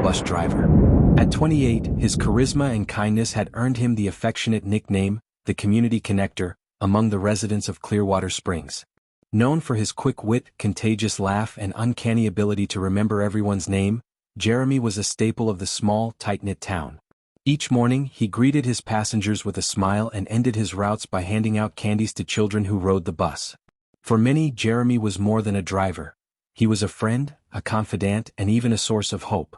bus driver. At 28, his charisma and kindness had earned him the affectionate nickname, the Community Connector, among the residents of Clearwater Springs. Known for his quick wit, contagious laugh, and uncanny ability to remember everyone's name, Jeremy was a staple of the small, tight-knit town. Each morning, he greeted his passengers with a smile and ended his routes by handing out candies to children who rode the bus. For many, Jeremy was more than a driver. He was a friend, a confidant, and even a source of hope.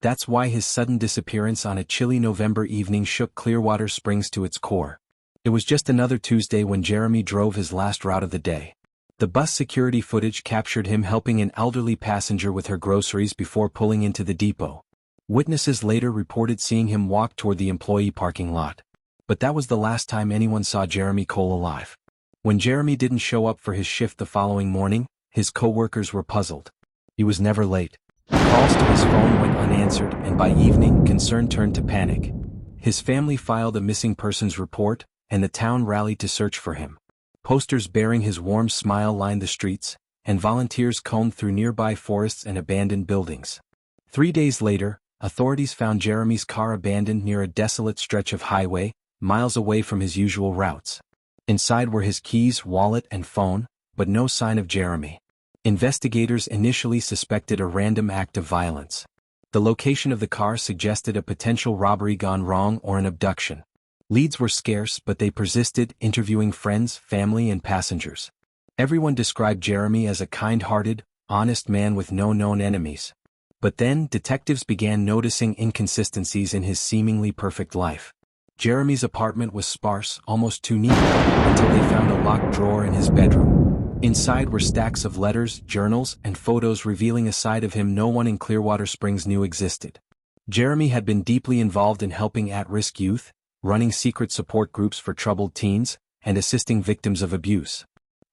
That's why his sudden disappearance on a chilly November evening shook Clearwater Springs to its core. It was just another Tuesday when Jeremy drove his last route of the day. The bus security footage captured him helping an elderly passenger with her groceries before pulling into the depot. Witnesses later reported seeing him walk toward the employee parking lot. But that was the last time anyone saw Jeremy Cole alive. When Jeremy didn't show up for his shift the following morning, his co-workers were puzzled. He was never late. Calls to his phone went unanswered, and by evening, concern turned to panic. His family filed a missing persons report, and the town rallied to search for him. Posters bearing his warm smile lined the streets, and volunteers combed through nearby forests and abandoned buildings. 3 days later, authorities found Jeremy's car abandoned near a desolate stretch of highway, miles away from his usual routes. Inside were his keys, wallet, and phone, but no sign of Jeremy. Investigators initially suspected a random act of violence. The location of the car suggested a potential robbery gone wrong or an abduction. Leads were scarce, but they persisted, interviewing friends, family, and passengers. Everyone described Jeremy as a kind-hearted, honest man with no known enemies. But then, detectives began noticing inconsistencies in his seemingly perfect life. Jeremy's apartment was sparse, almost too neat, until they found a locked drawer in his bedroom. Inside were stacks of letters, journals, and photos revealing a side of him no one in Clearwater Springs knew existed. Jeremy had been deeply involved in helping at-risk youth, running secret support groups for troubled teens, and assisting victims of abuse.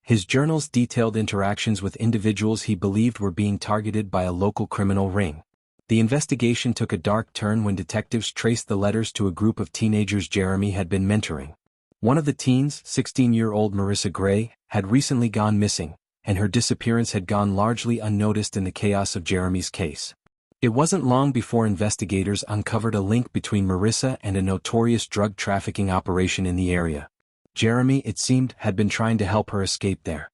His journals detailed interactions with individuals he believed were being targeted by a local criminal ring. The investigation took a dark turn when detectives traced the letters to a group of teenagers Jeremy had been mentoring. One of the teens, 16-year-old Marissa Gray, had recently gone missing, and her disappearance had gone largely unnoticed in the chaos of Jeremy's case. It wasn't long before investigators uncovered a link between Marissa and a notorious drug trafficking operation in the area. Jeremy, it seemed, had been trying to help her escape there.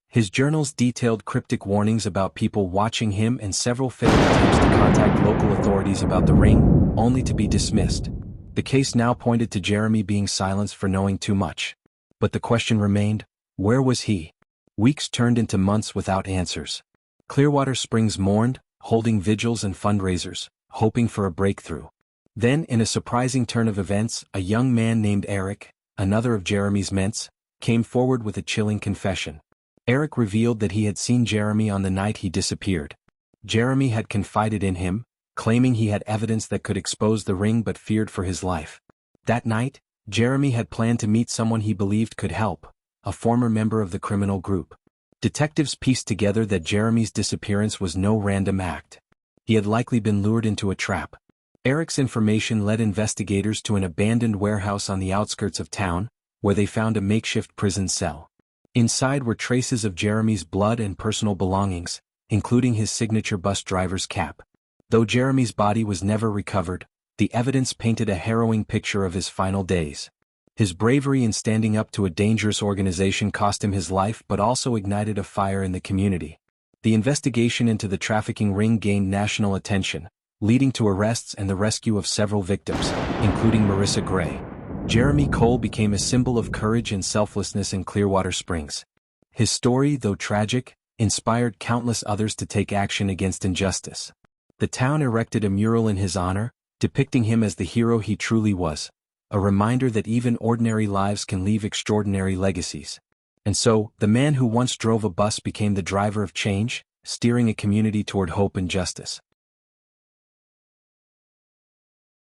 His journals detailed cryptic warnings about people watching him and several failed attempts to contact local authorities about the ring, only to be dismissed. The case now pointed to Jeremy being silenced for knowing too much. But the question remained, where was he? Weeks turned into months without answers. Clearwater Springs mourned, holding vigils and fundraisers, hoping for a breakthrough. Then, in a surprising turn of events, a young man named Eric, another of Jeremy's mates, came forward with a chilling confession. Eric revealed that he had seen Jeremy on the night he disappeared. Jeremy had confided in him, claiming he had evidence that could expose the ring but feared for his life. That night, Jeremy had planned to meet someone he believed could help, a former member of the criminal group. Detectives pieced together that Jeremy's disappearance was no random act. He had likely been lured into a trap. Eric's information led investigators to an abandoned warehouse on the outskirts of town, where they found a makeshift prison cell. Inside were traces of Jeremy's blood and personal belongings, including his signature bus driver's cap. Though Jeremy's body was never recovered, the evidence painted a harrowing picture of his final days. His bravery in standing up to a dangerous organization cost him his life but also ignited a fire in the community. The investigation into the trafficking ring gained national attention, leading to arrests and the rescue of several victims, including Marissa Gray. Jeremy Cole became a symbol of courage and selflessness in Clearwater Springs. His story, though tragic, inspired countless others to take action against injustice. The town erected a mural in his honor, depicting him as the hero he truly was, a reminder that even ordinary lives can leave extraordinary legacies. And so, the man who once drove a bus became the driver of change, steering a community toward hope and justice.